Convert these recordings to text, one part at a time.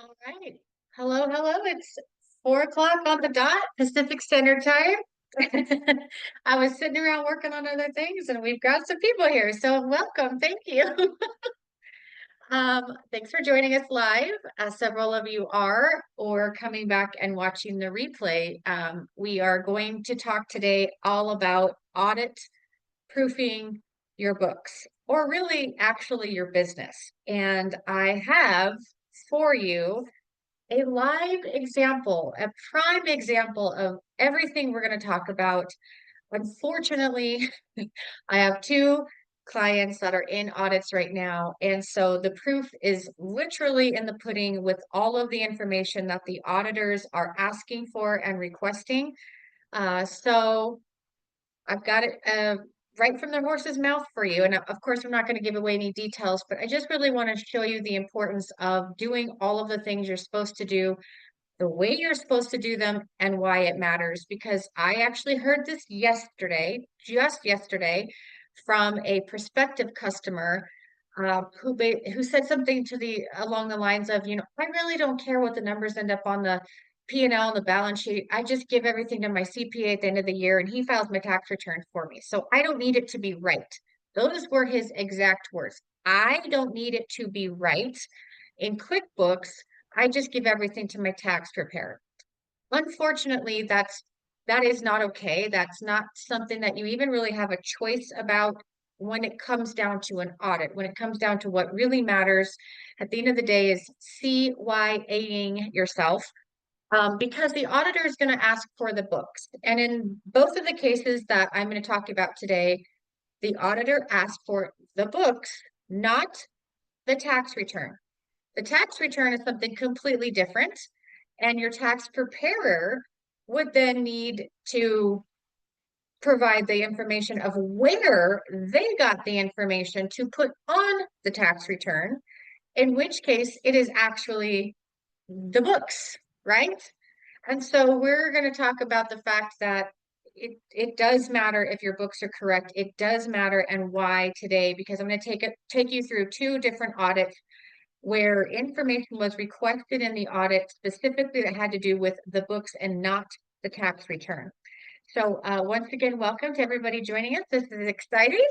All right. Hello, hello. It's 4 o'clock on the dot, Pacific Standard Time. I was sitting around working on other things, and we've got some people here. So welcome. Thank you. Thanks for joining us live. Several of you are, or coming back and watching the replay. We are going to talk today all about audit proofing your books, or really actually your business. And I have for you a live example, a prime example of everything we're going to talk about. Unfortunately, I have two clients that are in audits right now. And so the proof is literally in the pudding with all of the information that the auditors are asking for and requesting. So I've got it right from the horse's mouth for you. And of course, I'm not going to give away any details, but I just really want to show you the importance of doing all of the things you're supposed to do the way you're supposed to do them and why it matters. Because I actually heard this yesterday, just yesterday, from a prospective customer who said something to the along the lines of, I really don't care what the numbers end up on the P&L and the balance sheet. I just give everything to my CPA at the end of the year and he files my tax return for me. So I don't need it to be right. Those were his exact words. I don't need it to be right. In QuickBooks, I just give everything to my tax preparer. Unfortunately, that is not okay. That's not something that you even really have a choice about when it comes down to an audit. When it comes down to what really matters at the end of the day is CYAing yourself, because the auditor is going to ask for the books. And in both of the cases that I'm going to talk about today, the auditor asked for the books, not the tax return. The tax return is something completely different, and your tax preparer would then need to provide the information of where they got the information to put on the tax return, in which case it is actually the books, right? And so we're going to talk about the fact that it does matter if your books are correct. It does matter, and why today, because I'm going to take you through two different audits where information was requested in the audit specifically that had to do with the books and not the tax return. So once again, welcome to everybody joining us. This is exciting.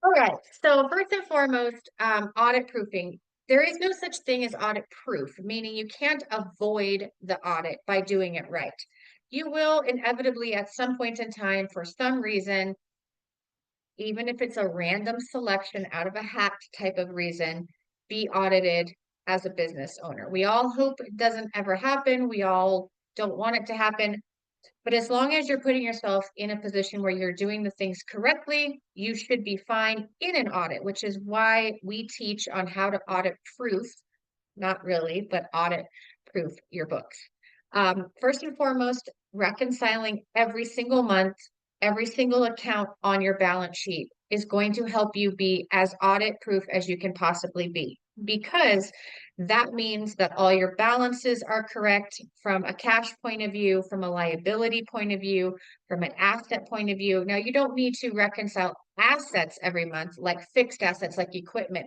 All right, so first and foremost, audit proofing. There is no such thing as audit proof, meaning you can't avoid the audit by doing it right. You will inevitably at some point in time, for some reason, even if it's a random selection out of a hat type of reason, be audited as a business owner. We all hope it doesn't ever happen. We all don't want it to happen. But as long as you're putting yourself in a position where you're doing the things correctly, you should be fine in an audit, which is why we teach on how to audit proof, not really, but audit proof your books. First and foremost, reconciling every single month, every single account on your balance sheet is going to help you be as audit proof as you can possibly be, because that means that all your balances are correct from a cash point of view, from a liability point of view, from an asset point of view. Now, you don't need to reconcile assets every month, like fixed assets, like equipment,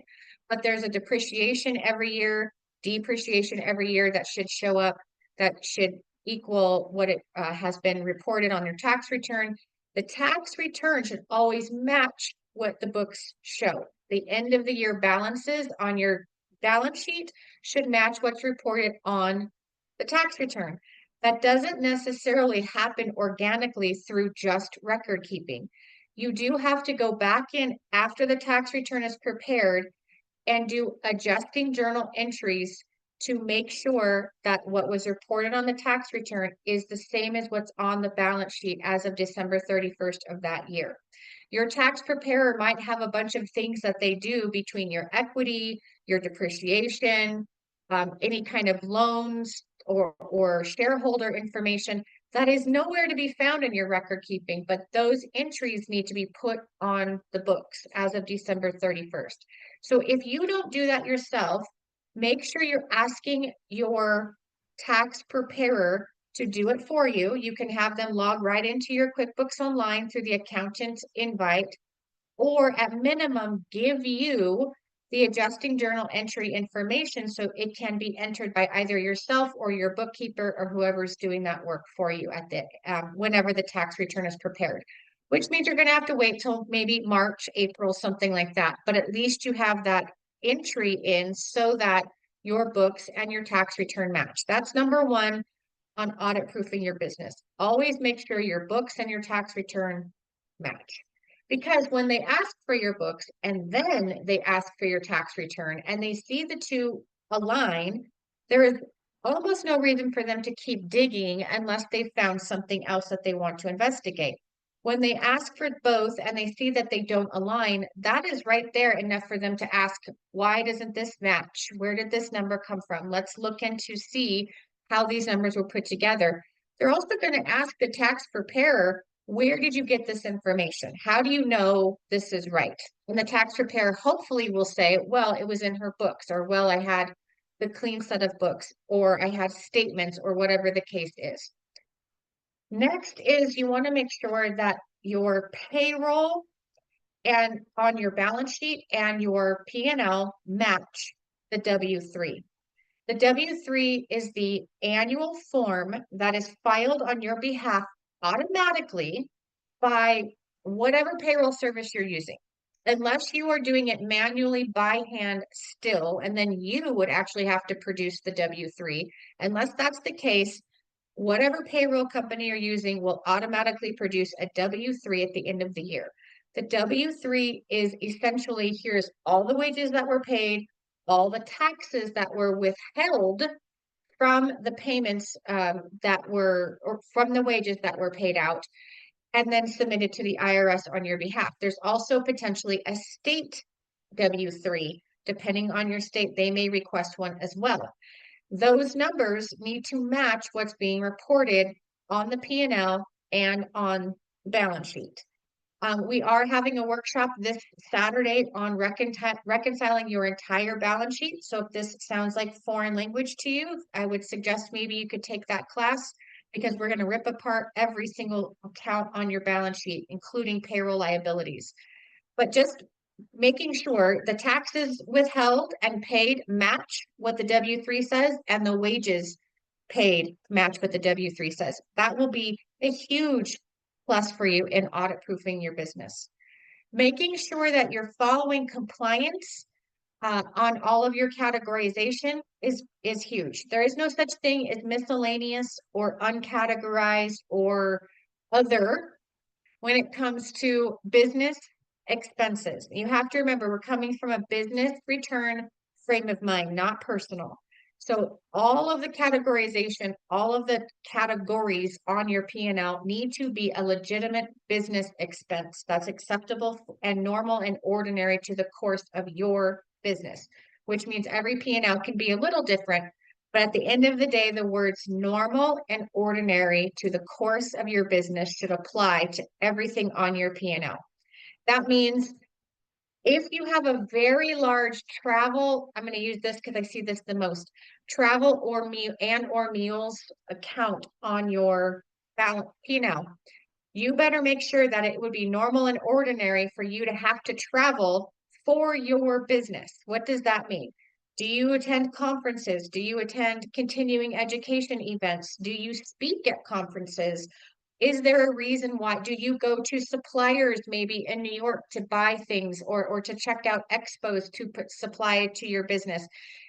but there's a depreciation every year, depreciation every year that should show up, that should equal what it has been reported on your tax return. The tax return should always match what the books show. The end of the year balances on your balance sheet should match what's reported on the tax return. That doesn't necessarily happen organically through just record keeping. You do have to go back in after the tax return is prepared and do adjusting journal entries to make sure that what was reported on the tax return is the same as what's on the balance sheet as of December 31st of that year. Your tax preparer might have a bunch of things that they do between your equity, your depreciation, any kind of loans or shareholder information that is nowhere to be found in your record keeping, but those entries need to be put on the books as of December 31st. So if you don't do that yourself, make sure you're asking your tax preparer to do it for you. You can have them log right into your QuickBooks Online through the accountant invite, or at minimum, give you the adjusting journal entry information so it can be entered by either yourself or your bookkeeper or whoever's doing that work for you at the whenever the tax return is prepared. Which means you're going to have to wait till maybe March, April, something like that. But at least you have that entry in so that your books and your tax return match. That's number one on audit proofing your business. Always make sure your books and your tax return match. Because when they ask for your books and then they ask for your tax return and they see the two align, there is almost no reason for them to keep digging unless they found something else that they want to investigate. When they ask for both and they see that they don't align, that is right there enough for them to ask, why doesn't this match? Where did this number come from? Let's look into see how these numbers were put together. They're also going to ask the tax preparer, where did you get this information? How do you know this is right? And the tax preparer hopefully will say, well, it was in her books, or well, I had the clean set of books, or I had statements, or whatever the case is. Next is you want to make sure that your payroll and on your balance sheet and your P&L match the W-3. The W-3 is the annual form that is filed on your behalf automatically by whatever payroll service you're using. Unless you are doing it manually by hand still, and then you would actually have to produce the W-3. Unless that's the case, whatever payroll company you're using will automatically produce a W-3 at the end of the year. The W-3 is essentially, here's all the wages that were paid, all the taxes that were withheld from the payments that were, or from the wages that were paid out, and then submitted to the IRS on your behalf. There's also potentially a state W-3. Depending on your state, they may request one as well. Those numbers need to match what's being reported on the P&L and on the balance sheet. We are having a workshop this Saturday on reconciling your entire balance sheet. So if this sounds like foreign language to you, I would suggest maybe you could take that class because we're going to rip apart every single account on your balance sheet, including payroll liabilities. But just making sure the taxes withheld and paid match what the W-3 says and the wages paid match what the W-3 says. That will be a huge plus for you in audit proofing your business. Making sure that you're following compliance on all of your categorization is huge. There is no such thing as miscellaneous or uncategorized or other when it comes to business expenses. You have to remember we're coming from a business return frame of mind, not personal. So all of the categorization, all of the categories on your P&L need to be a legitimate business expense that's acceptable and normal and ordinary to the course of your business, which means every P&L can be a little different, but at the end of the day, the words normal and ordinary to the course of your business should apply to everything on your P&L. That means if you have a very large travel, I'm going to use this because I see this the most, travel or meals account on your P&L, you better make sure that it would be normal and ordinary for you to have to travel for your business. What does that mean? Do you attend conferences? Do you attend continuing education events? Do you speak at conferences? Is there a reason why? Do you go to suppliers maybe in New York to buy things or to check out expos to supply to your business?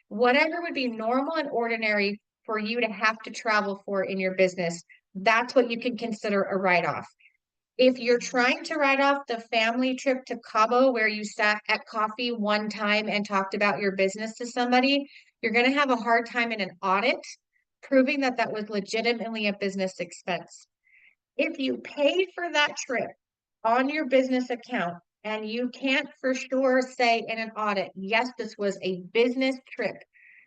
Whatever would be normal and ordinary for you to have to travel for in your business, that's what you can consider a write-off. If you're trying to write off the family trip to Cabo where you sat at coffee one time and talked about your business to somebody, you're going to have a hard time in an audit proving that that was legitimately a business expense. If you paid for that trip on your business account and you can't for sure say in an audit, yes, this was a business trip,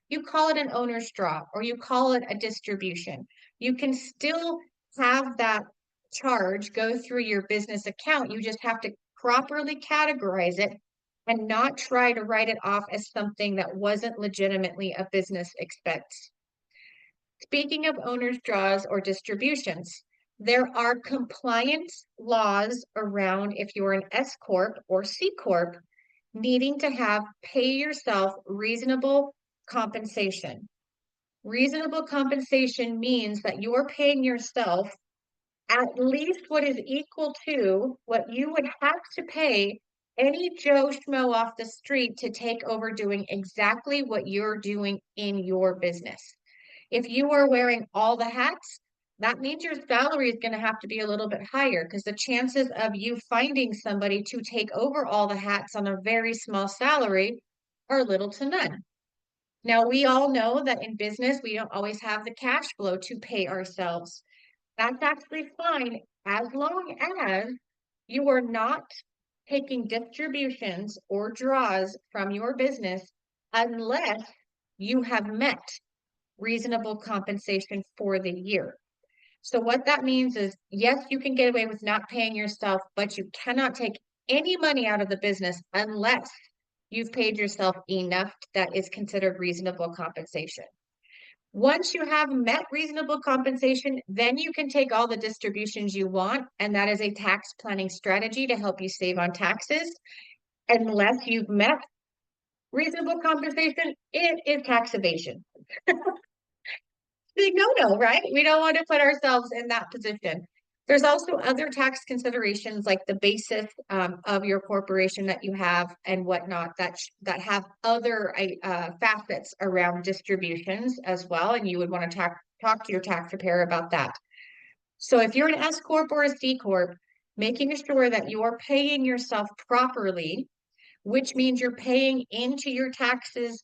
you call it an owner's draw or you call it a distribution. You can still have that charge go through your business account. You just have to properly categorize it and not try to write it off as something that wasn't legitimately a business expense. Speaking of owner's draws or distributions, there are compliance laws around if you're an S Corp or C Corp needing to have pay yourself reasonable compensation. Reasonable compensation means that you're paying yourself at least what is equal to what you would have to pay any Joe Schmo off the street to take over doing exactly what you're doing in your business. If you are wearing all the hats, that means your salary is going to have to be a little bit higher because the chances of you finding somebody to take over all the hats on a very small salary are little to none. Now, we all know that in business, we don't always have the cash flow to pay ourselves. That's actually fine as long as you are not taking distributions or draws from your business unless you have met reasonable compensation for the year. So what that means is, yes, you can get away with not paying yourself, but you cannot take any money out of the business unless you've paid yourself enough that is considered reasonable compensation. Once you have met reasonable compensation, then you can take all the distributions you want, and that is a tax planning strategy to help you save on taxes. Unless you've met reasonable compensation, it is tax evasion. Big no-no, right? We don't want to put ourselves in that position. There's also other tax considerations like the basis of your corporation that you have and whatnot that have other facets around distributions as well, and you would want to talk to your tax preparer about that. So if you're an S corp or a C corp, making sure that you are paying yourself properly, which means you're paying into your taxes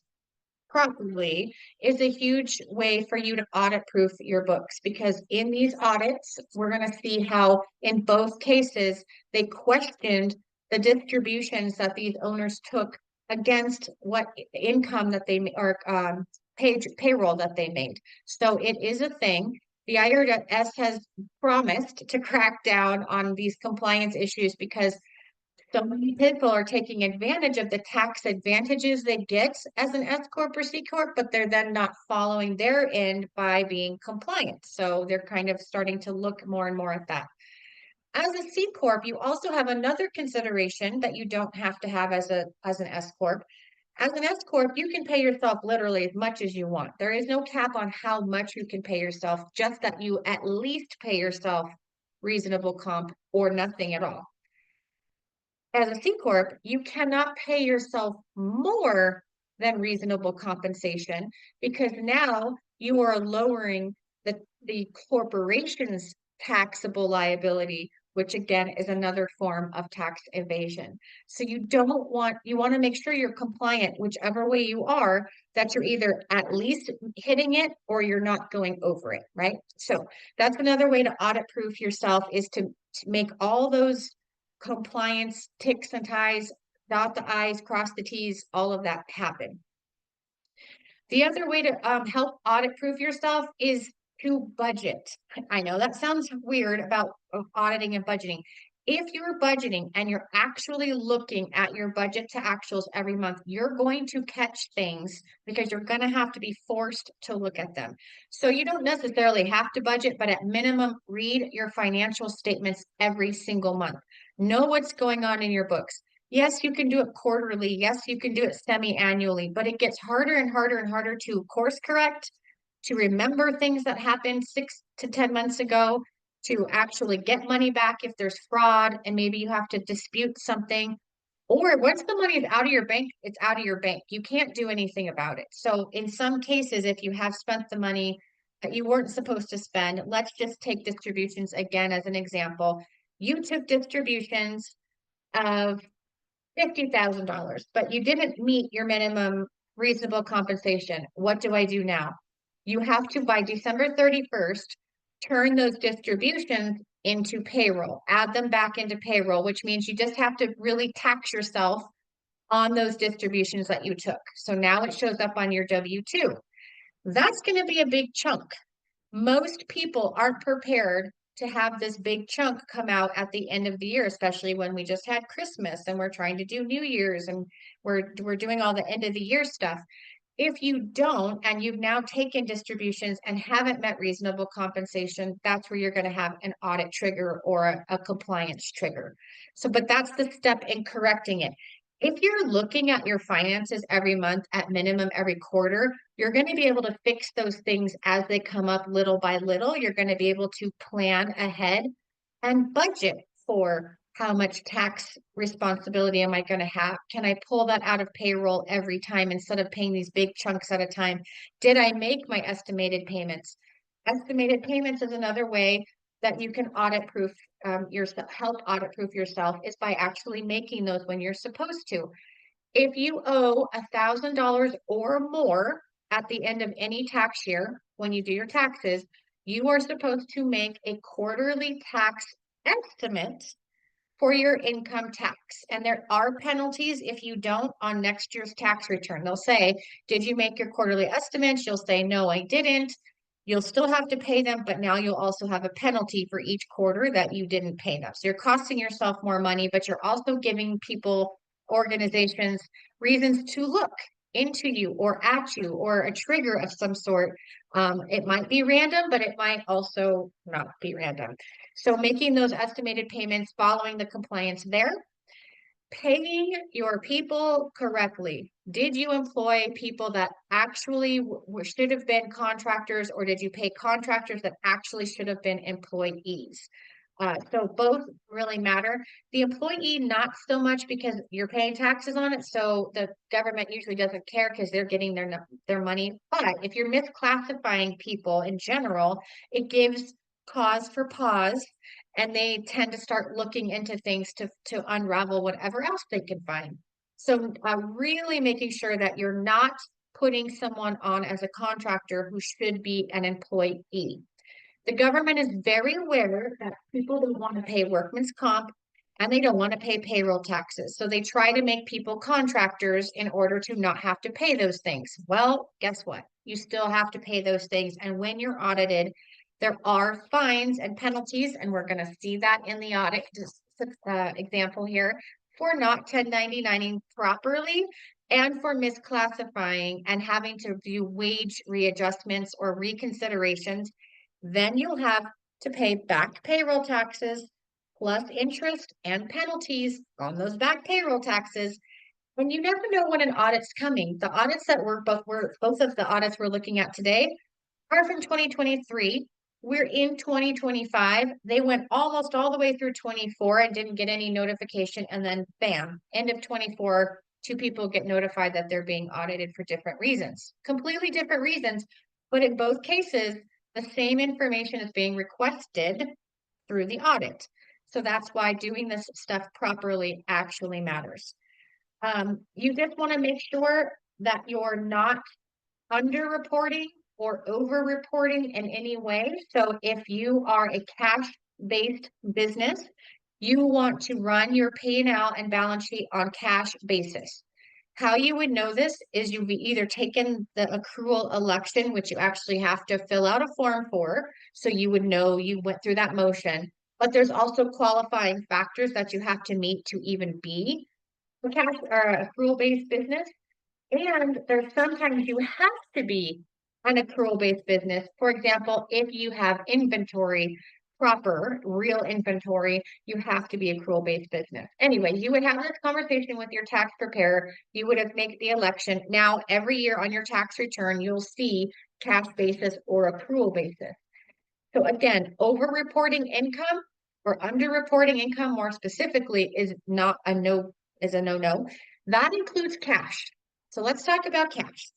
properly, is a huge way for you to audit proof your books, because in these audits, we're going to see how in both cases they questioned the distributions that these owners took against what income that they or payroll that they made. So it is a thing. The IRS has promised to crack down on these compliance issues because so many people are taking advantage of the tax advantages they get as an S corp or C corp, but they're then not following their end by being compliant. So they're kind of starting to look more and more at that. As a C corp, you also have another consideration that you don't have to have as an S corp. As an S corp, you can pay yourself literally as much as you want. There is no cap on how much you can pay yourself, just that you at least pay yourself reasonable comp or nothing at all. As a C corp, you cannot pay yourself more than reasonable compensation because now you are lowering the corporation's taxable liability, which again is another form of tax evasion. So you want to make sure you're compliant, whichever way you are, that you're either at least hitting it or you're not going over it, right? So that's another way to audit proof yourself, is to make all those compliance ticks and ties, dot the I's, cross the T's, all of that happen. The other way to help audit proof yourself is to budget. I know that sounds weird about auditing and budgeting. If you're budgeting and you're actually looking at your budget to actuals every month, you're going to catch things because you're going to have to be forced to look at them. So you don't necessarily have to budget, but at minimum, read your financial statements every single month. Know what's going on in your books. Yes, you can do it quarterly. Yes, you can do it semi-annually, but it gets harder and harder and harder to course correct, to remember things that happened 6 to 10 months ago, to actually get money back if there's fraud and maybe you have to dispute something. Or once the money is out of your bank, it's out of your bank. You can't do anything about it. So in some cases, if you have spent the money that you weren't supposed to spend, let's just take distributions again as an example. You took distributions of $50,000, but you didn't meet your minimum reasonable compensation. What do I do now? You have to, by December 31st, turn those distributions into payroll, add them back into payroll, which means you just have to really tax yourself on those distributions that you took. So now it shows up on your W-2. That's going to be a big chunk. Most people aren't prepared to have this big chunk come out at the end of the year, especially when we just had Christmas and we're trying to do New Year's and we're doing all the end of the year stuff. If you don't, and you've now taken distributions and haven't met reasonable compensation, that's where you're going to have an audit trigger or a compliance trigger. So, but that's the step in correcting it. If you're looking at your finances every month, at minimum every quarter, you're going to be able to fix those things as they come up little by little. You're going to be able to plan ahead and budget for how much tax responsibility am I going to have? Can I pull that out of payroll every time instead of paying these big chunks at a time? Did I make my estimated payments? Estimated payments is another way that you can audit proof yourself, help audit proof yourself is by actually making those when you're supposed to. If you owe $1,000 or more at the end of any tax year, when you do your taxes, you are supposed to make a quarterly tax estimate for your income tax. And there are penalties if you don't on next year's tax return. They'll say, did you make your quarterly estimates? You'll say, no, I didn't. You'll still have to pay them, but now you'll also have a penalty for each quarter that you didn't pay them. So you're costing yourself more money, but you're also giving people, organizations, reasons to look into you or at you or a trigger of some sort. It might be random, but it might also not be random. So making those estimated payments, following the compliance there, paying your people correctly. Did you employ people that actually should have been contractors, or did you pay contractors that actually should have been employees? So both really matter. The employee, not so much because you're paying taxes on it. So the government usually doesn't care because they're getting their money. But if you're misclassifying people in general, it gives cause for pause, and they tend to start looking into things to unravel whatever else they can find. So really making sure that you're not putting someone on as a contractor who should be an employee. The government is very aware that people don't want to pay workman's comp and they don't want to pay payroll taxes. So they try to make people contractors in order to not have to pay those things. Well, guess what? You still have to pay those things. And when you're audited, there are fines and penalties, and we're going to see that in the audit example here for not 1099ing properly and for misclassifying and having to do wage readjustments or reconsiderations. Then you'll have to pay back payroll taxes plus interest and penalties on those back payroll taxes. And you never know when an audit's coming. The audits that both of the audits we're looking at today are from 2023. We're in 2025. They went almost all the way through 24 and didn't get any notification. And then bam, end of 24, two people get notified that they're being audited for different reasons, completely different reasons. But in both cases, the same information is being requested through the audit. So that's why doing this stuff properly actually matters. You just want to make sure that you're not underreporting or over-reporting in any way. So if you are a cash-based business, you want to run your P&L and balance sheet on cash basis. How you would know this is you've either taken the accrual election, which you actually have to fill out a form for, so you would know you went through that motion. But there's also qualifying factors that you have to meet to even be a cash or accrual-based business. And there's sometimes you have to be an accrual-based business. For example, if you have inventory, proper, real inventory, you have to be accrual-based business. Anyway, you would have this conversation with your tax preparer. You would have made the election. Now, every year on your tax return, you'll see cash basis or accrual basis. So again, over-reporting income or under-reporting income more specifically is not a no, is a no-no. That includes cash. So let's talk about cash.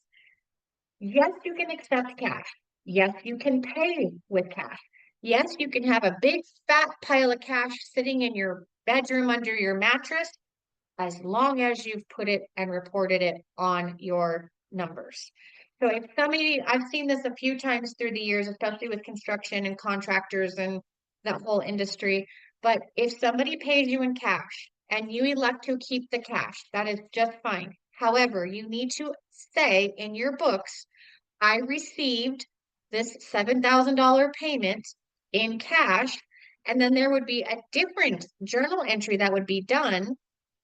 Yes, you can accept cash. Yes, you can pay with cash. Yes, you can have a big fat pile of cash sitting in your bedroom under your mattress as long as you've put it and reported it on your numbers. So if somebody, I've seen this a few times through the years, especially with construction and contractors and that whole industry. But if somebody pays you in cash and you elect to keep the cash, that is just fine. However, you need to say in your books, I received this $7,000 payment in cash, and then there would be a different journal entry that would be done,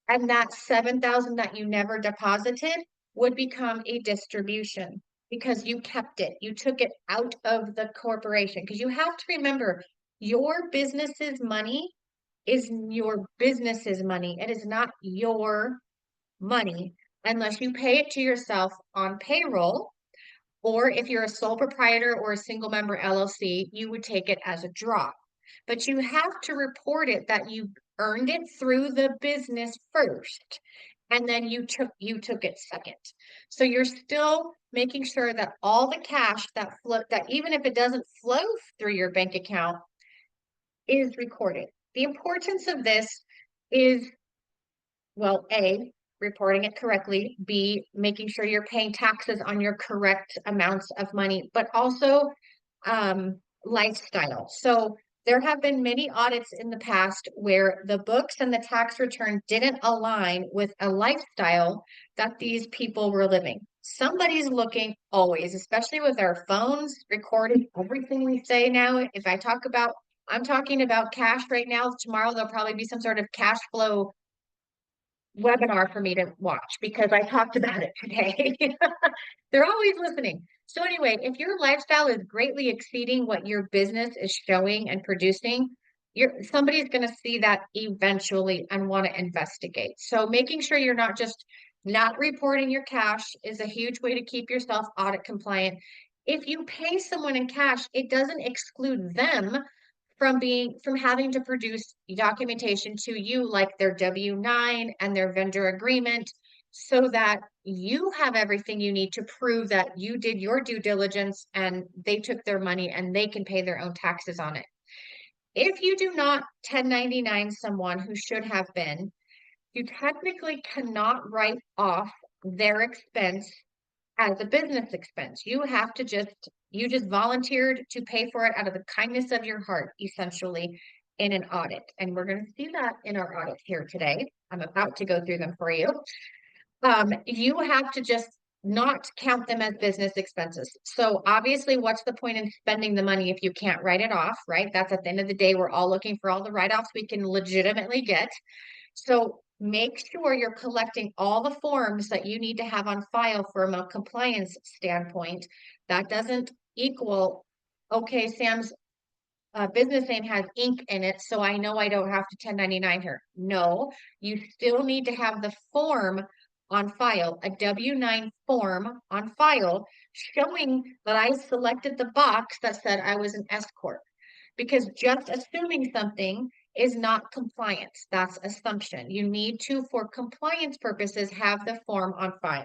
and that 7,000 that you never deposited would become a distribution because you kept it. You took it out of the corporation because you have to remember your business's money is your business's money. It is not your money unless you pay it to yourself on payroll, or if you're a sole proprietor or a single member LLC, you would take it as a drop. But you have to report it that you earned it through the business first, and then you took it second. So you're still making sure that all the cash that even if it doesn't flow through your bank account is recorded. The importance of this is, well, A, reporting it correctly, B, making sure you're paying taxes on your correct amounts of money, but also lifestyle. So there have been many audits in the past where the books and the tax return didn't align with a lifestyle that these people were living. Somebody's looking always, especially with our phones recording everything we say now. If I'm talking about cash right now. Tomorrow there'll probably be some sort of cash flow webinar for me to watch because I talked about it today. They're always listening. So anyway, if your lifestyle is greatly exceeding what your business is showing and producing, somebody's going to see that eventually and want to investigate. So making sure you're not just not reporting your cash is a huge way to keep yourself audit compliant. If you pay someone in cash, it doesn't exclude them from having to produce documentation to you like their W-9 and their vendor agreement so that you have everything you need to prove that you did your due diligence and they took their money and they can pay their own taxes on it. If you do not 1099 someone who should have been, you technically cannot write off their expense as a business expense. You just volunteered to pay for it out of the kindness of your heart, essentially, in an audit. And we're going to see that in our audit here today. I'm about to go through them for you. You have to just not count them as business expenses. So obviously, what's the point in spending the money if you can't write it off, right? That's at the end of the day, we're all looking for all the write-offs we can legitimately get. So make sure you're collecting all the forms that you need to have on file from a compliance standpoint. That doesn't equal, okay, Sam's business name has ink in it, so I know I don't have to 1099 her. No, you still need to have the form on file, a W-9 form on file showing that I selected the box that said I was an S Corp. Because just assuming something is not compliance. That's assumption. You need to, for compliance purposes, have the form on file.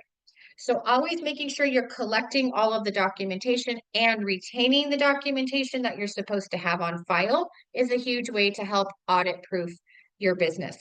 So always making sure you're collecting all of the documentation and retaining the documentation that you're supposed to have on file is a huge way to help audit proof your business.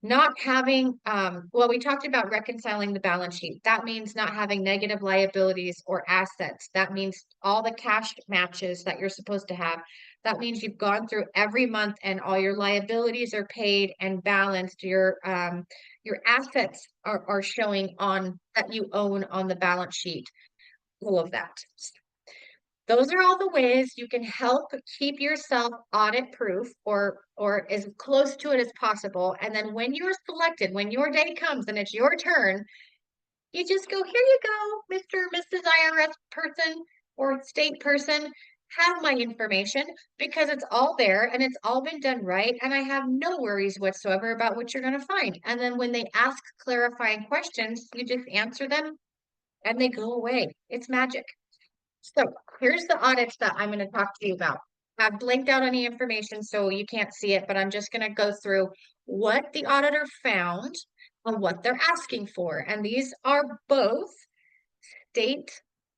Not having, well, we talked about reconciling the balance sheet. That means not having negative liabilities or assets. That means all the cash matches that you're supposed to have. That means you've gone through every month and all your liabilities are paid and balanced. Your assets are showing on that you own on the balance sheet. All of that. Those are all the ways you can help keep yourself audit proof or as close to it as possible. And then when you're selected, when your day comes and it's your turn, you just go, here you go, Mr. or Mrs. IRS person or state person, have my information because it's all there and it's all been done right. And I have no worries whatsoever about what you're going to find. And then when they ask clarifying questions, you just answer them and they go away. It's magic. So here's the audits that I'm going to talk to you about. I've blanked out any information so you can't see it, but I'm just going to go through what the auditor found and what they're asking for. And these are both state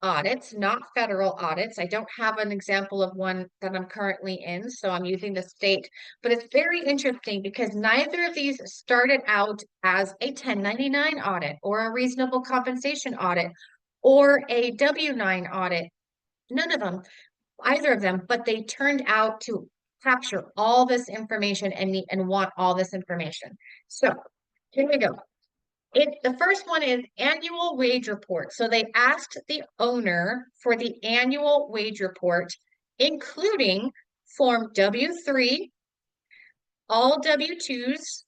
audits, not federal audits. I don't have an example of one that I'm currently in, so I'm using the state, but it's very interesting because neither of these started out as a 1099 audit or a reasonable compensation audit or a W-9 audit. None of them, either of them, but they turned out to capture all this information and want all this information. So here we go. The first one is annual wage report. So they asked the owner for the annual wage report, including Form W-3, all W-2s,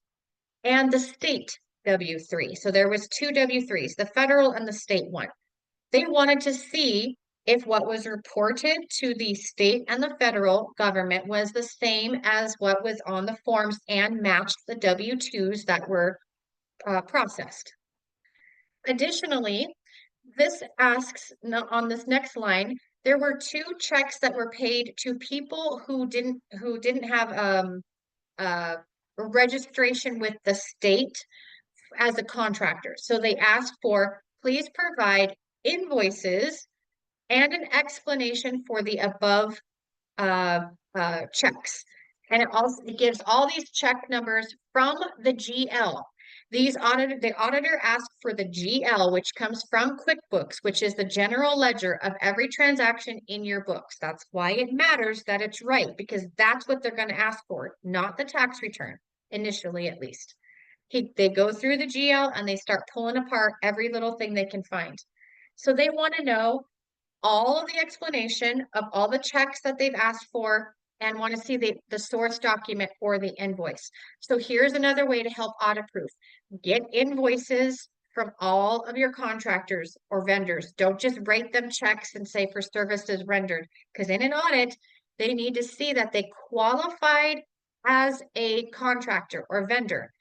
and the state W-3. So there was two W-3s, the federal and the state one. They wanted to see if what was reported to the state and the federal government was the same as what was on the forms and matched the W-2s that were processed. Additionally, this asks on this next line, there were two checks that were paid to people who didn't have a registration with the state as a contractor. So they asked for, please provide invoices and an explanation for the above uh, checks. And it gives all these check numbers from the GL. The auditor asked for the GL, which comes from QuickBooks, which is the general ledger of every transaction in your books. That's why it matters that it's right, because that's what they're going to ask for, not the tax return, initially at least. They go through the GL and they start pulling apart every little thing they can find. So they want to know all of the explanation of all the checks that they've asked for and want to see the source document or the invoice. So here's another way to help audit proof. Get invoices from all of your contractors or vendors. Don't just write them checks and say for services rendered, because in an audit, they need to see that they qualified as a contractor or vendor.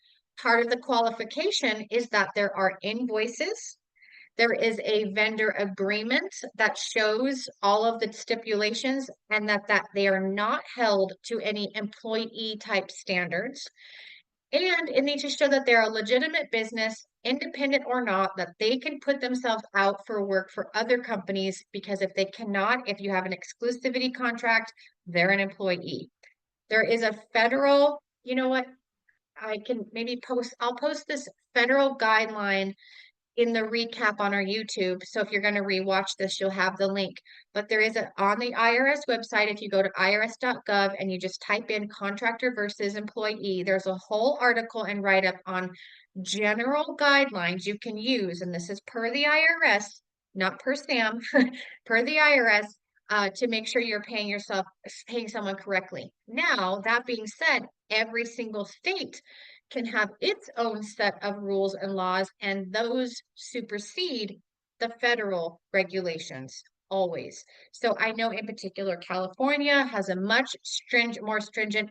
Part of the qualification is that there are invoices. There is a vendor agreement that shows all of the stipulations and that they are not held to any employee type standards. And it needs to show that they're a legitimate business, independent or not, that they can put themselves out for work for other companies, because if they cannot, if you have an exclusivity contract, they're an employee. There is a federal, you know what? I'll post this federal guideline in the recap on our YouTube. So if you're going to rewatch this, you'll have the link. But there is on the IRS website, if you go to irs.gov and you just type in contractor versus employee, there's a whole article and write-up on general guidelines you can use. And this is per the IRS, not per Sam, per the IRS, to make sure you're paying someone correctly. Now, that being said, every single state can have its own set of rules and laws, and those supersede the federal regulations always. So I know in particular, California has a much more stringent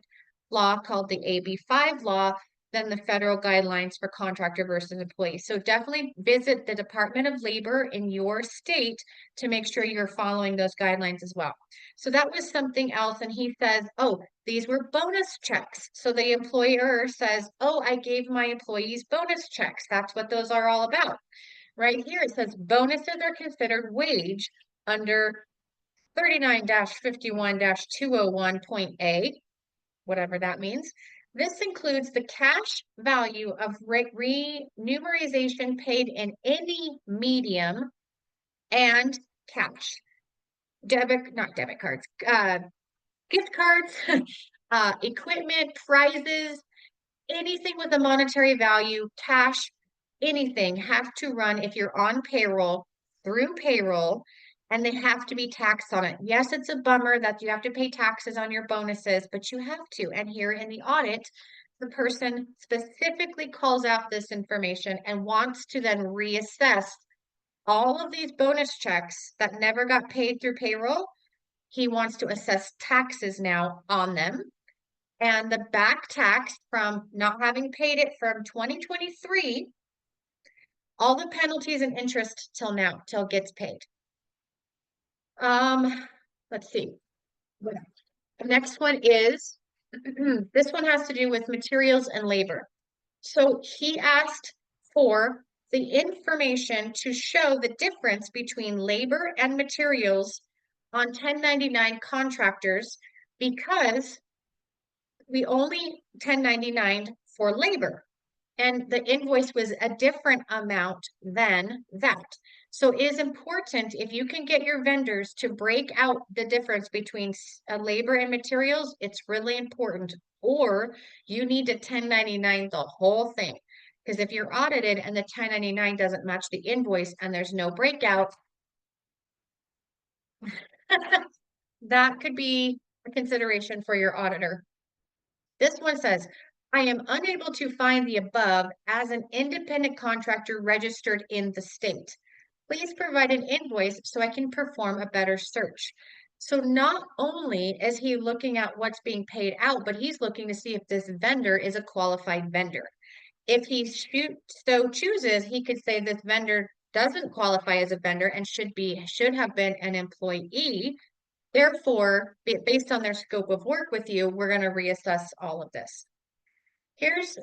law called the AB5 law than the federal guidelines for contractor versus employee. So definitely visit the Department of Labor in your state to make sure you're following those guidelines as well. So that was something else. And he says, oh, these were bonus checks. So the employer says, oh, I gave my employees bonus checks. That's what those are all about. Right here, it says bonuses are considered wage under 39-51-201.A, whatever that means. This includes the cash value of remuneration paid in any medium and cash. Not debit cards, gift cards, equipment, prizes, anything with a monetary value, cash, anything have to run if you're on payroll through payroll, and they have to be taxed on it. Yes, it's a bummer that you have to pay taxes on your bonuses, but you have to. And here in the audit, the person specifically calls out this information and wants to then reassess all of these bonus checks that never got paid through payroll. He wants to assess taxes now on them. And the back tax from not having paid it from 2023, all the penalties and interest till now, till it gets paid. Let's see. The next one is, this one has to do with materials and labor. So he asked for the information to show the difference between labor and materials on 1099 contractors, because we only 1099 for labor, and the invoice was a different amount than that. So it is important, if you can get your vendors to break out the difference between labor and materials, it's really important. Or you need to 1099 the whole thing. Because if you're audited and the 1099 doesn't match the invoice and there's no breakout, that could be a consideration for your auditor. This one says, I am unable to find the above as an independent contractor registered in the state. Please provide an invoice so I can perform a better search. So not only is he looking at what's being paid out, but he's looking to see if this vendor is a qualified vendor. If he so chooses, he could say this vendor doesn't qualify as a vendor and should have been an employee. Therefore, based on their scope of work with you, we're going to reassess all of this. Here's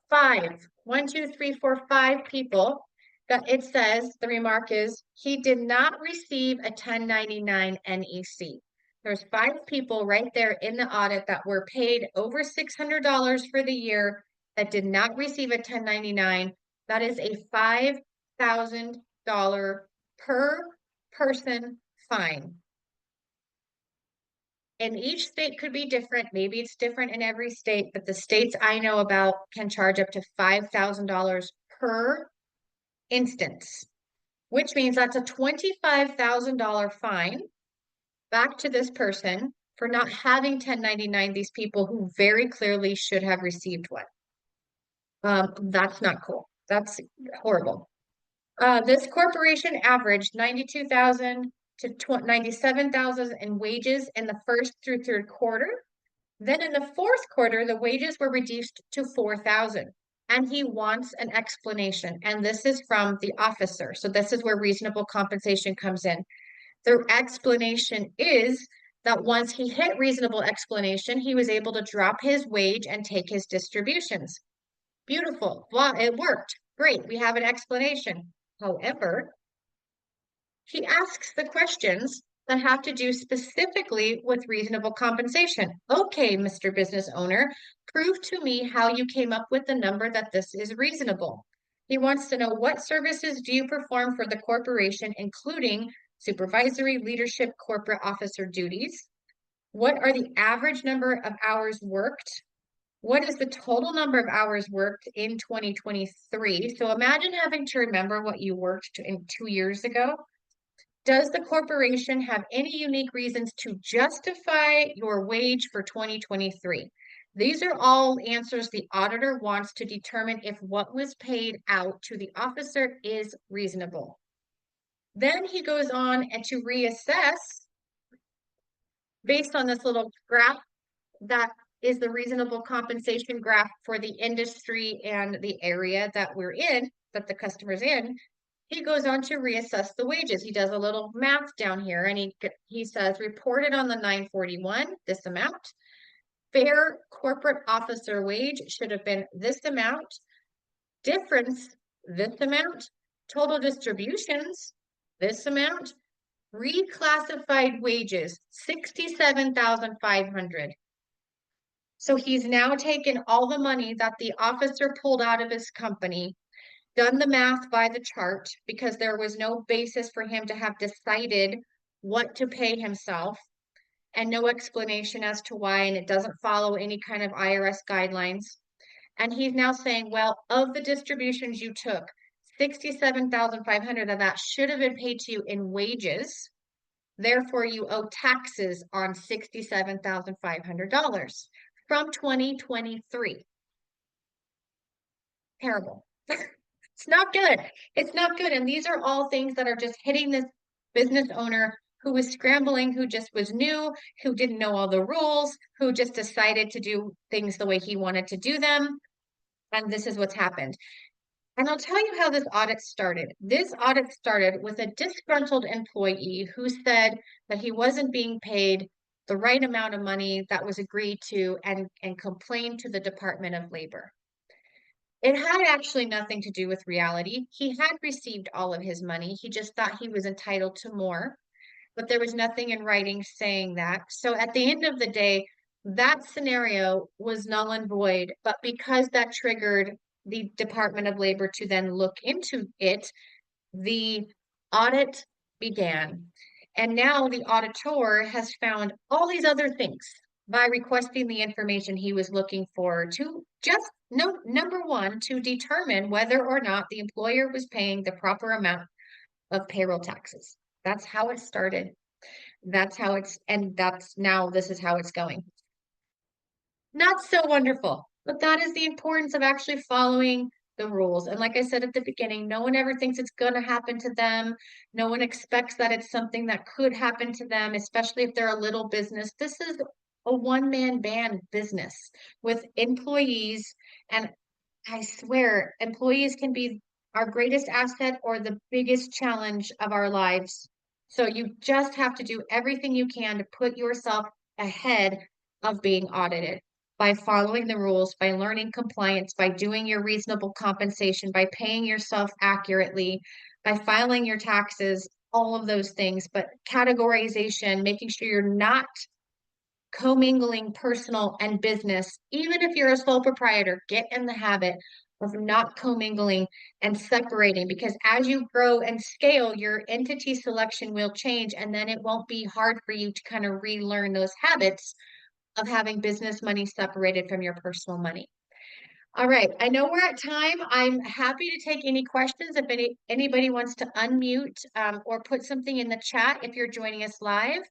five, 5 people that it says the remark is he did not receive a 1099 NEC. There's 5 people right there in the audit that were paid over $600 for the year that did not receive a 1099. That is a $5,000 per person fine. And each state could be different. Maybe it's different in every state, but the states I know about can charge up to $5,000 per instance, which means that's a $25,000 fine back to this person for not having 1099 these people who very clearly should have received one. That's not cool. That's horrible. This corporation averaged 92,000 to 97,000 in wages in the first through third quarter. Then in the fourth quarter, the wages were reduced to 4,000. And he wants an explanation. And this is from the officer. So this is where reasonable compensation comes in. The explanation is that once he hit reasonable explanation, he was able to drop his wage and take his distributions. Beautiful. Wow, it worked. Great. We have an explanation. However, he asks the questions that have to do specifically with reasonable compensation. Okay, Mr. Business Owner, prove to me how you came up with the number that this is reasonable. He wants to know what services do you perform for the corporation, including supervisory, leadership, corporate officer duties? What are the average number of hours worked? What is the total number of hours worked in 2023? So imagine having to remember what you worked in 2 years ago. Does the corporation have any unique reasons to justify your wage for 2023? These are all answers the auditor wants to determine if what was paid out to the officer is reasonable. Then he goes on and to reassess based on this little graph that is the reasonable compensation graph for the industry and the area that we're in, that the customer's in. He goes on to reassess the wages. He does a little math down here and he says reported on the 941, this amount. Fair corporate officer wage should have been this amount. Difference, this amount. Total distributions, this amount. Reclassified wages, 67,500. So he's now taken all the money that the officer pulled out of his company, done the math by the chart because there was no basis for him to have decided what to pay himself and no explanation as to why, and it doesn't follow any kind of IRS guidelines. And he's now saying, well, of the distributions you took, 67,500 of that should have been paid to you in wages. Therefore, you owe taxes on $67,500 from 2023. Terrible. It's not good. It's not good. And these are all things that are just hitting this business owner who was scrambling, who just was new, who didn't know all the rules, who just decided to do things the way he wanted to do them. And this is what's happened. And I'll tell you how this audit started. This audit started with a disgruntled employee who said that he wasn't being paid the right amount of money that was agreed to and complained to the Department of Labor. It had actually nothing to do with reality. He had received all of his money. He just thought he was entitled to more, but there was nothing in writing saying that. So at the end of the day, that scenario was null and void. But because that triggered the Department of Labor to then look into it, the audit began. And now the auditor has found all these other things by requesting the information he was looking for to just number one, to determine whether or not the employer was paying the proper amount of payroll taxes. That's how it started. That's how this is how it's going. Not so wonderful, but that is the importance of actually following the rules. And like I said at the beginning, no one ever thinks it's going to happen to them. No one expects that it's something that could happen to them, especially if they're a little business. This is a one-man band business with employees and I swear, employees can be our greatest asset or the biggest challenge of our lives. So you just have to do everything you can to put yourself ahead of being audited by following the rules, by learning compliance, by doing your reasonable compensation, by paying yourself accurately, by filing your taxes, all of those things. But categorization, making sure you're not commingling personal and business. Even if you're a sole proprietor, get in the habit of not commingling and separating, because as you grow and scale, your entity selection will change, and then it won't be hard for you to kind of relearn those habits of having business money separated from your personal money. All right, I know we're at time. I'm happy to take any questions if anybody wants to unmute or put something in the chat if you're joining us live.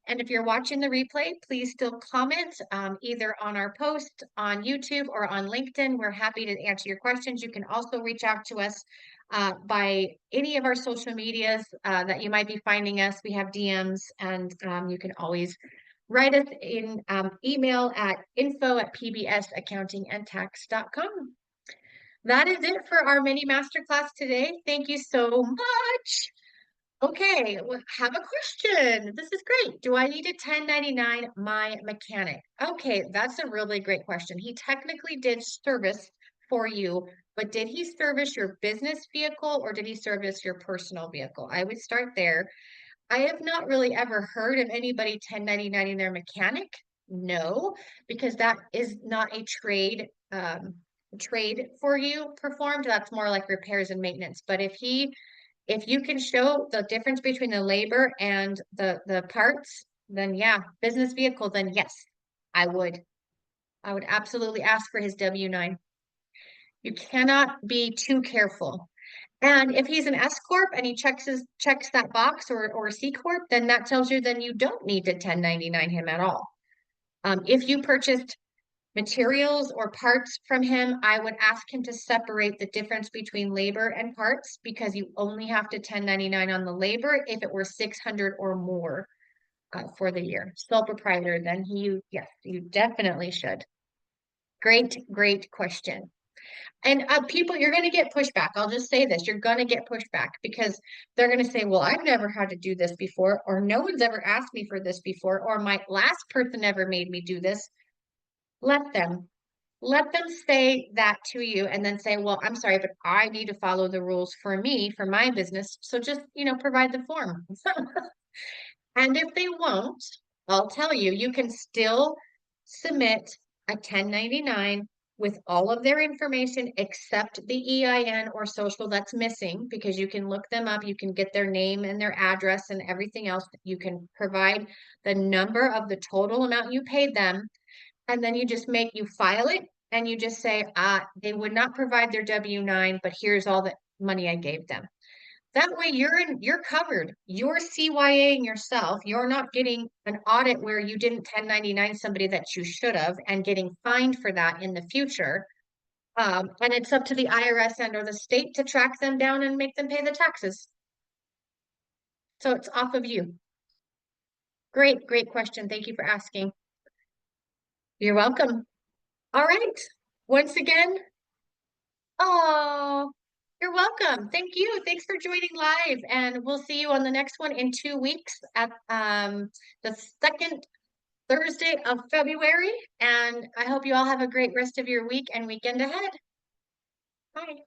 And if you're watching the replay, please still comment either on our post on YouTube or on LinkedIn. We're happy to answer your questions. You can also reach out to us by any of our social medias that you might be finding us. We have DMs, and you can always write us in email at info@pbsaccountingandtax.com. That is it for our mini masterclass today. Thank you so much. Okay, well, have a question. This is great. Do I need to 1099 my mechanic? Okay, that's a really great question. He technically did service for you, but did he service your business vehicle or did he service your personal vehicle? I would start there. I have not really ever heard of anybody 1099ing their mechanic. No, because that is not a trade for you performed. That's more like repairs and maintenance. But if you can show the difference between the labor and the parts, then yeah, business vehicle, then yes, I would. I would absolutely ask for his W-9. You cannot be too careful. And if he's an S corp and he checks that box or C corp, then that tells you then you don't need to 1099 him at all. If you purchased materials or parts from him, I would ask him to separate the difference between labor and parts, because you only have to 1099 on the labor if it were 600 or more for the year. Sole proprietor, then yes, you definitely should. Great, great question. And people, you're going to get pushback. I'll just say this. You're going to get pushback because they're going to say, well, I've never had to do this before, or no one's ever asked me for this before, or my last person never made me do this. Let them. Let them say that to you and then say, well, I'm sorry, but I need to follow the rules for me, for my business. So just, provide the form. And if they won't, I'll tell you, you can still submit a 1099 with all of their information except the EIN or social that's missing, because you can look them up. You can get their name and their address and everything else. You can provide the number of the total amount you paid them. And then you file it and you just say, they would not provide their W-9, but here's all the money I gave them. That way you're covered. You're CYAing yourself. You're not getting an audit where you didn't 1099 somebody that you should have and getting fined for that in the future. And it's up to the IRS and or the state to track them down and make them pay the taxes. So it's off of you. Great, great question. Thank you for asking. You're welcome. All right. Once again, oh, you're welcome. Thank you. Thanks for joining live. And we'll see you on the next one in 2 weeks at the second Thursday of February. And I hope you all have a great rest of your week and weekend ahead. Bye.